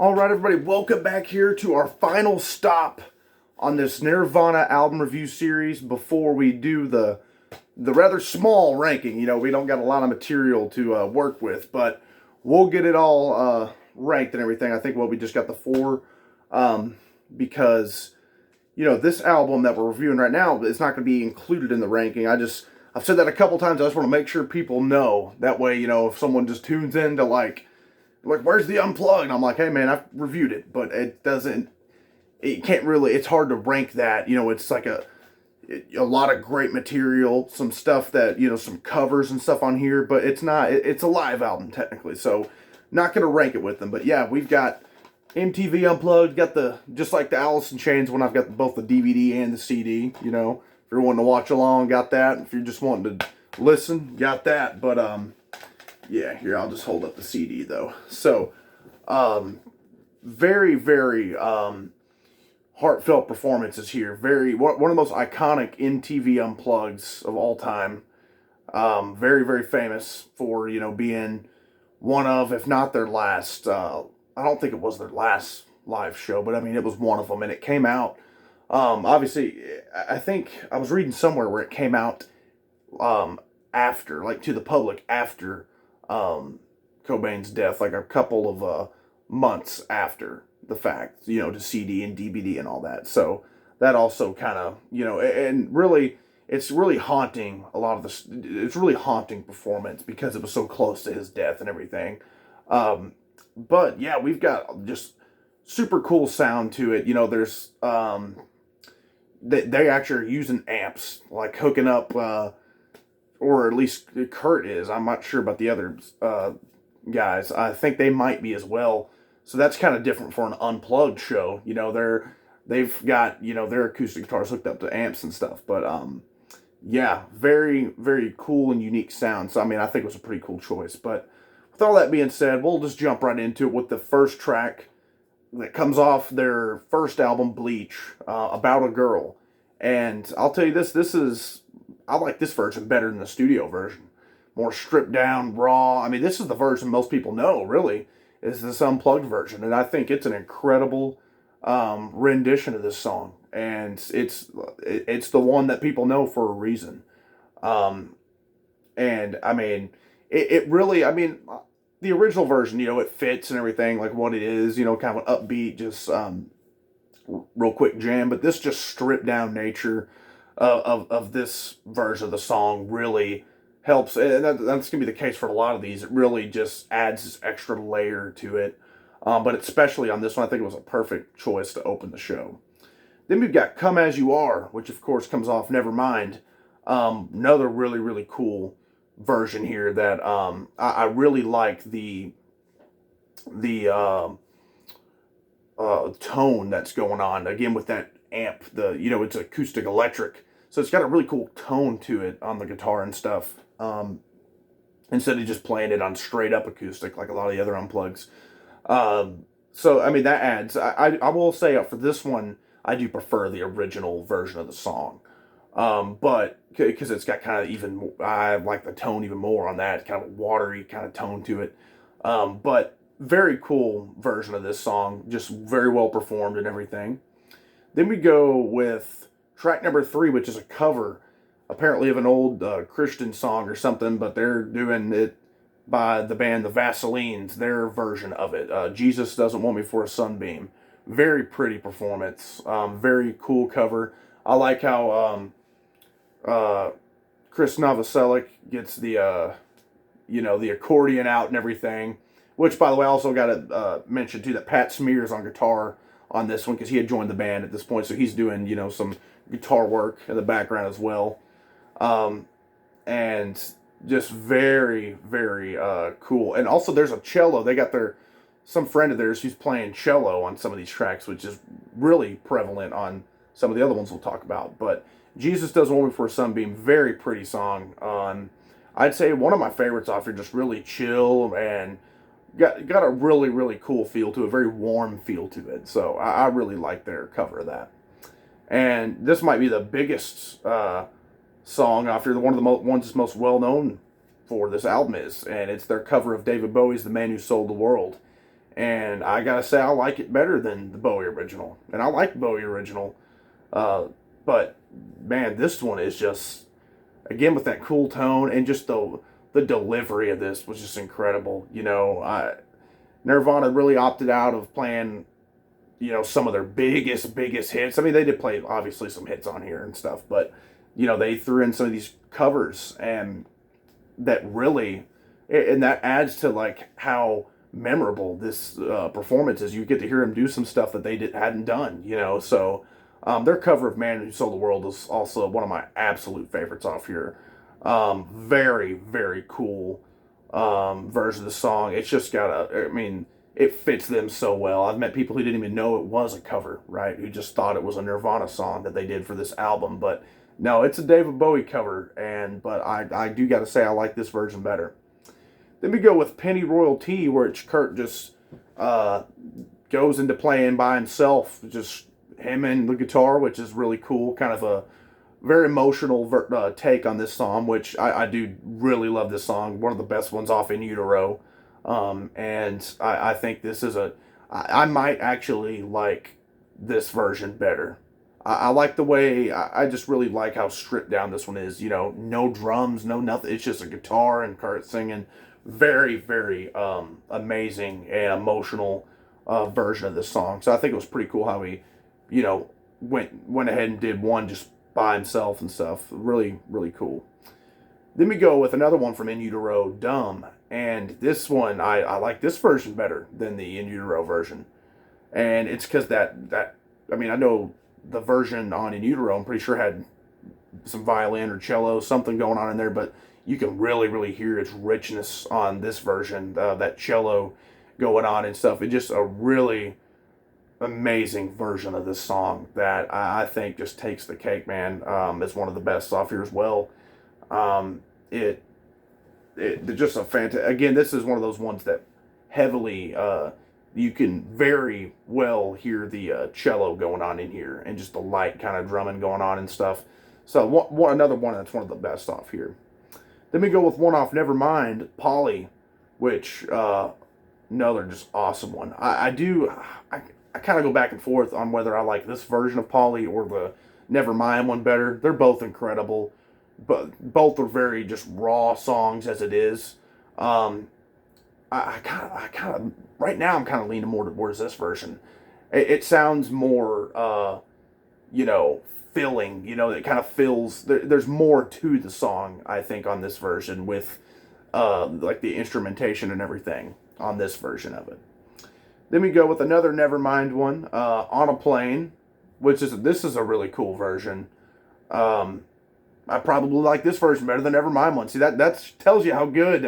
All right, everybody, welcome back here to our final stop on this Nirvana album review series before we do the rather small ranking. You know, we don't got a lot of material to work with, but we'll get it all ranked and everything. I think we just got the four because, you know, this album that we're reviewing right now is not going to be included in the ranking. I've said that a couple times. I just want to make sure people know. That way, you know, if someone just tunes in to like, where's the Unplugged? And I'm like, hey, man, I've reviewed it, but it can't really, it's hard to rank that. You know, it's like a lot of great material, some stuff that, you know, some covers and stuff on here, but it's not, it's a live album technically, so not going to rank it with them. But yeah, we've got MTV Unplugged, got just like the Alice in Chains one, I've got both the DVD and the CD, you know, if you're wanting to watch along, got that. If you're just wanting to listen, got that. But, yeah, here, I'll just hold up the CD, though. So, very, very heartfelt performances here. One of the most iconic MTV Unplugs of all time. Very, very famous for, you know, being one of, if not their last, I don't think it was their last live show, but I mean, it was one of them, and it came out, obviously, I think, I was reading somewhere where it came out, after, like, to the public after Cobain's death, like a couple of months after the fact, you know, to CD and DVD and all that. So that also kind of, you know, and really, it's really haunting it's really haunting performance because it was so close to his death and everything. But yeah, we've got just super cool sound to it. You know, there's, they actually are using amps, like hooking up, or at least Kurt is. I'm not sure about the other guys. I think they might be as well. So that's kind of different for an Unplugged show. You know, they've got, you know, their acoustic guitars hooked up to amps and stuff. But yeah, very, very cool and unique sound. So I mean, I think it was a pretty cool choice. But with all that being said, we'll just jump right into it with the first track that comes off their first album, Bleach, About a Girl. And I'll tell you this, I like this version better than the studio version. More stripped down, raw. I mean, this is the version most people know, really, is this Unplugged version. And I think it's an incredible rendition of this song. And it's the one that people know for a reason. And, I mean, it really, I mean, the original version, you know, it fits and everything, like what it is, you know, kind of an upbeat, just real quick jam. But this just stripped down nature of this version of the song really helps, and that's going to be the case for a lot of these. It really just adds this extra layer to it, but especially on this one, I think it was a perfect choice to open the show. Then we've got Come As You Are, which of course comes off Nevermind. Another really, really cool version here that I really like the tone that's going on, again, with that amp. You know, it's acoustic electric, so it's got a really cool tone to it on the guitar and stuff, instead of just playing it on straight up acoustic like a lot of the other Unplugs. So I mean, that adds, I will say, for this one, I do prefer the original version of the song, but because it's got kind of even, I like the tone even more on that, kind of a watery kind of tone to it. But very cool version of this song, just very well performed and everything. Then we go with track number 3, which is a cover, apparently, of an old Christian song or something, but they're doing it by the band The Vaselines, their version of it. Jesus Doesn't Want Me for a Sunbeam. Very pretty performance. Very cool cover. I like how Chris Novoselic gets the, you know, the accordion out and everything. Which, by the way, I also got to mention, too, that Pat Smear's on guitar on this one, because he had joined the band at this point, so he's doing, you know, some guitar work in the background as well. And just very, very cool. And also, there's a cello. They got some friend of theirs who's playing cello on some of these tracks, which is really prevalent on some of the other ones we'll talk about. But Jesus Doesn't Want Me for a Sunbeam, very pretty song. I'd say one of my favorites off here, just really chill and got a really, really cool feel to it, a very warm feel to it. So I really like their cover of that. And this might be the biggest song off here, one of the ones that's most well known for this album is, and it's their cover of David Bowie's "The Man Who Sold the World." And I gotta say, I like it better than the Bowie original. And I like Bowie original, uh, but man, this one is just, again, with that cool tone and just the delivery of this was just incredible. Nirvana really opted out of playing, some of their biggest hits. I mean, they did play obviously some hits on here and stuff, but they threw in some of these covers, and that really, and that adds to like how memorable this performance is. You get to hear them do some stuff that they hadn't done, So their cover of "Man Who Sold the World" is also one of my absolute favorites off here. Very very cool version of the song. It's just got I mean, it fits them so well. I've met people who didn't even know it was a cover, right? Who just thought it was a Nirvana song that they did for this album, but no, it's a David Bowie cover, but I do got to say I like this version better. Then we go with Penny Royal Tea, which Kurt just uh, goes into playing by himself, just him and the guitar, which is really cool. Kind of a very emotional take on this song, which I do really love this song. One of the best ones off In Utero. And I think this is I might actually like this version better. I like the way, I just really like how stripped down this one is. No drums, no nothing. It's just a guitar and Kurt singing. Very, very amazing and emotional version of this song. So I think it was pretty cool how he, you know, went ahead and did one just by himself and stuff. Really, really cool. Then we go with another one from In Utero, Dumb. And this one, I like this version better than the In Utero version. And it's because I mean, I know the version on In Utero, I'm pretty sure had some violin or cello, something going on in there, but you can really, really hear its richness on this version, that cello going on and stuff. It's just a really amazing version of this song that I think just takes the cake, man. It's one of the best off here as well. Um, it just a fantastic. Again, this is one of those ones that heavily you can very well hear the cello going on in here and just the light kind of drumming going on and stuff. So another one that's one of the best off here. Then we go with one off Nevermind, Polly, which another just awesome one. I kind of go back and forth on whether I like this version of Polly or the Nevermind one better. They're both incredible, but both are very just raw songs as it is. I kind of right now I'm kind of leaning more towards this version. It sounds more, filling. It kind of fills. There's more to the song, I think, on this version with like the instrumentation and everything on this version of it. Then we go with another Nevermind one, On a Plane, this is a really cool version. I probably like this version better than Nevermind one. See, that tells you how good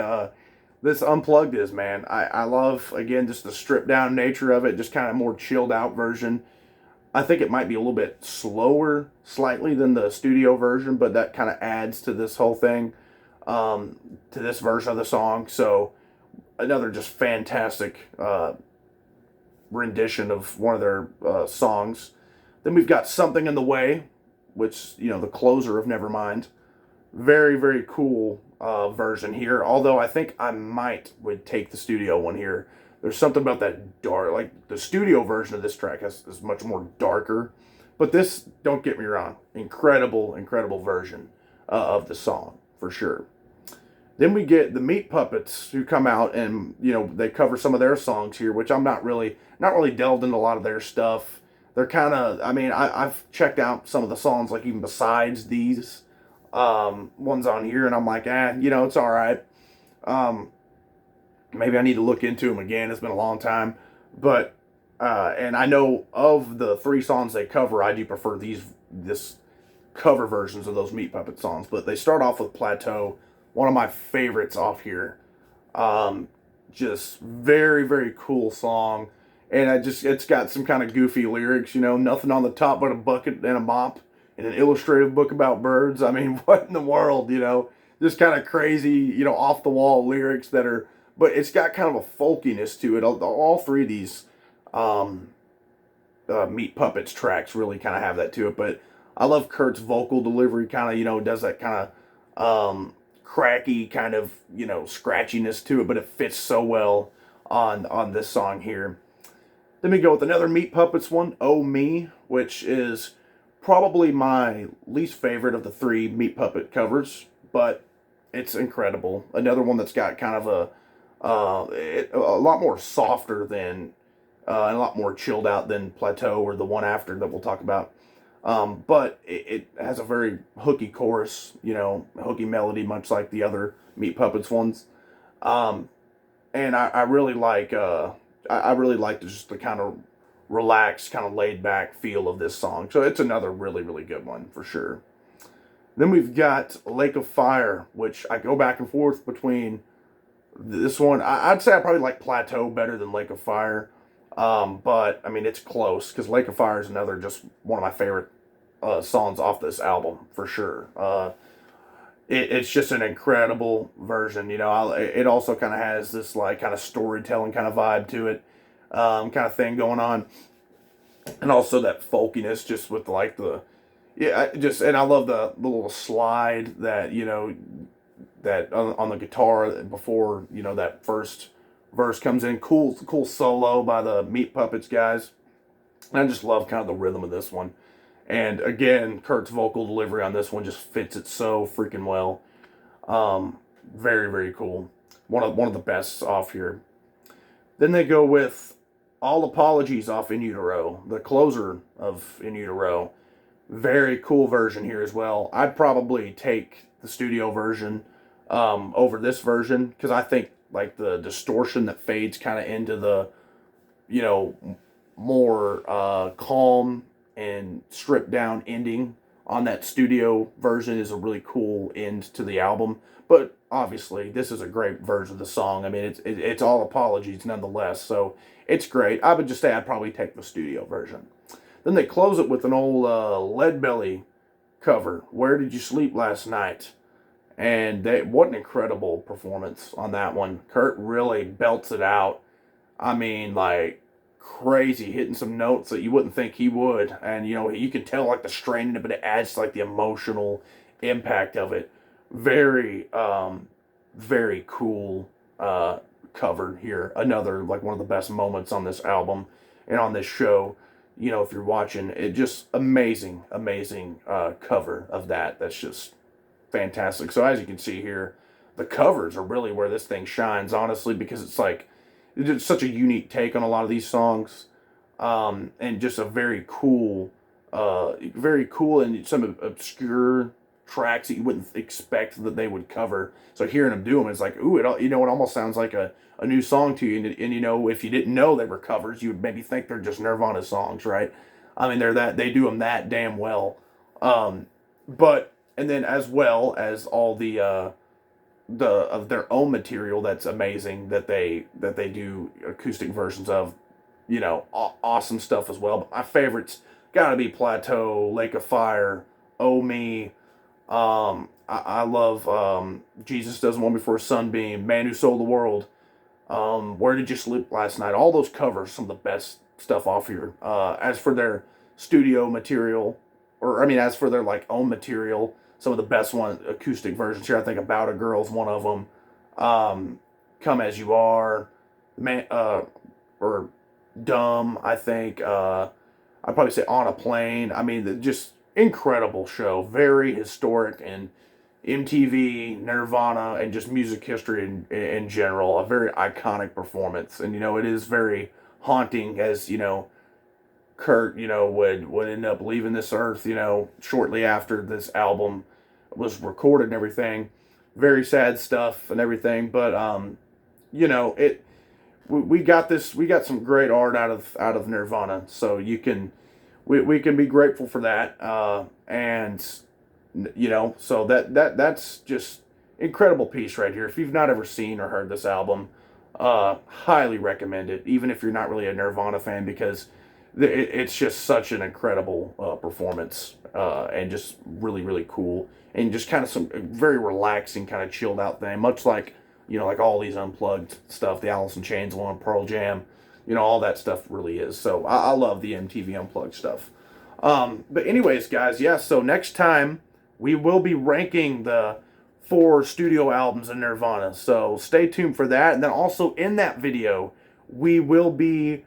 this Unplugged is, man. I love, again, just the stripped down nature of it, just kind of more chilled out version. I think it might be a little bit slower slightly than the studio version, but that kind of adds to this whole thing, to this version of the song. So another just fantastic rendition of one of their songs. Then we've got Something in the Way, which, the closer of Nevermind. Very, very cool version here. Although I think I would take the studio one here. There's something about that dark, like the studio version of this track is much more darker. But this, don't get me wrong, incredible, incredible version of the song, for sure. Then we get the Meat Puppets, who come out and, they cover some of their songs here, which I'm not really delved into a lot of their stuff. They're kind of, I mean, I've checked out some of the songs, like even besides these ones on here, and I'm like, it's all right. Maybe I need to look into them again. It's been a long time. But, and I know of the 3 songs they cover, I do prefer this cover versions of those Meat Puppet songs. But they start off with Plateau, one of my favorites off here. Just very, very cool song. And it's got some kind of goofy lyrics, nothing on the top but a bucket and a mop and an illustrative book about birds. I mean, what in the world, just kind of crazy, off the wall lyrics but it's got kind of a folkiness to it. All 3 of these Meat Puppets tracks really kind of have that to it. But I love Kurt's vocal delivery, kind of, does that kind of cracky kind of, scratchiness to it, but it fits so well on this song here. Then we go with another Meat Puppets one, "Oh Me," which is probably my least favorite of the three Meat Puppet covers, but it's incredible. Another one that's got kind of a lot more softer than and a lot more chilled out than Plateau or the one after that we'll talk about. But it has a very hooky chorus, hooky melody, much like the other Meat Puppets ones. Um, and I really like I really like just the kind of relaxed, kind of laid back feel of this song. So it's another really, really good one for sure. Then we've got Lake of Fire, which I go back and forth between this one. I'd say I probably like Plateau better than Lake of Fire. But I mean, it's close because Lake of Fire is another just one of my favorite songs off this album for sure. It's just an incredible version. It also kind of has this like kind of storytelling kind of vibe to it, kind of thing going on, and also that folkiness just with like the and I love the little slide that that on the guitar before that first verse comes in. Cool solo by the Meat Puppets guys. And I just love kind of the rhythm of this one. And again, Kurt's vocal delivery on this one just fits it so freaking well. Very, very cool. One of the best off here. Then they go with All Apologies off In Utero, the closer of In Utero. Very cool version here as well. I'd probably take the studio version over this version because I think like the distortion that fades kind of into the more calm and stripped down ending on that studio version is a really cool end to the album. But obviously, this is a great version of the song. I mean, it's All Apologies nonetheless, so it's great. I would just say I'd probably take the studio version. Then they close it with an old Leadbelly cover, "Where Did You Sleep Last Night?" And what an incredible performance on that one. Kurt really belts it out. I mean, like, crazy, hitting some notes that you wouldn't think he would. And, you can tell, like, the strain in it, but it adds to, like, the emotional impact of it. Very, very cool cover here. Another, like, one of the best moments on this album and on this show. If you're watching, it just amazing cover of that. That's just fantastic. So as you can see here, the covers are really where this thing shines, honestly, because it's such a unique take on a lot of these songs, and just a very cool and some obscure tracks that you wouldn't expect that they would cover. So hearing them do them, it's like, ooh, it almost sounds like a new song to you. And if you didn't know they were covers, you would maybe think they're just Nirvana songs, right? I mean, they do them that damn well. And then as well as all the of their own material that's amazing that they do acoustic versions of, awesome stuff as well. But my favorites gotta be Plateau, Lake of Fire, "Oh Me." I love Jesus Doesn't Want Me for a Sunbeam, "Man Who Sold the World," "Where Did You Sleep Last Night?" All those covers, some of the best stuff off here. As for their studio material, as for their like own material, some of the best acoustic versions here, I think "About a Girl's" one of them. "Come As You Are," man, or "Dumb." I think I'd probably say "On a Plane." I mean, just incredible show, very historic and MTV, Nirvana, and just music history in general. A very iconic performance, and it is very haunting as Kurt would end up leaving this earth shortly after this album was recorded and everything. Very sad stuff and everything, but we got some great art out of Nirvana, so we can be grateful for that, and so that's just incredible piece right here. If you've not ever seen or heard this album, highly recommend it, even if you're not really a Nirvana fan, because it's just such an incredible performance, and just really, really cool, and just kind of some very relaxing, kind of chilled out thing, much like like all these Unplugged stuff, the Alice in Chains one, Pearl Jam, all that stuff really is. So I love the MTV Unplugged stuff. But anyways, guys, yeah. So next time we will be ranking the for studio albums in Nirvana. So stay tuned for that. And then also in that video, we will be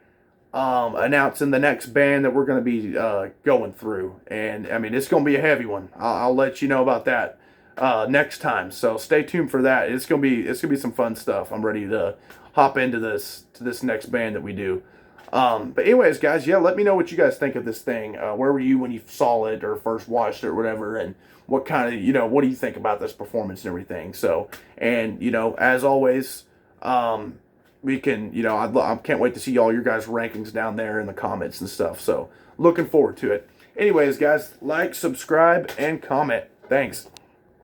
announcing the next band that we're going to be going through. And I mean, it's going to be a heavy one. I'll let you know about that next time. So stay tuned for that. It's gonna be some fun stuff. I'm ready to hop into this next band that we do. But anyways, guys, yeah, let me know what you guys think of this thing. Where were you when you saw it or first watched it or whatever, and what kind of, what do you think about this performance and everything? So, and as always, we can, I can't wait to see all your guys' rankings down there in the comments and stuff. So, looking forward to it. Anyways, guys, like, subscribe, and comment. Thanks.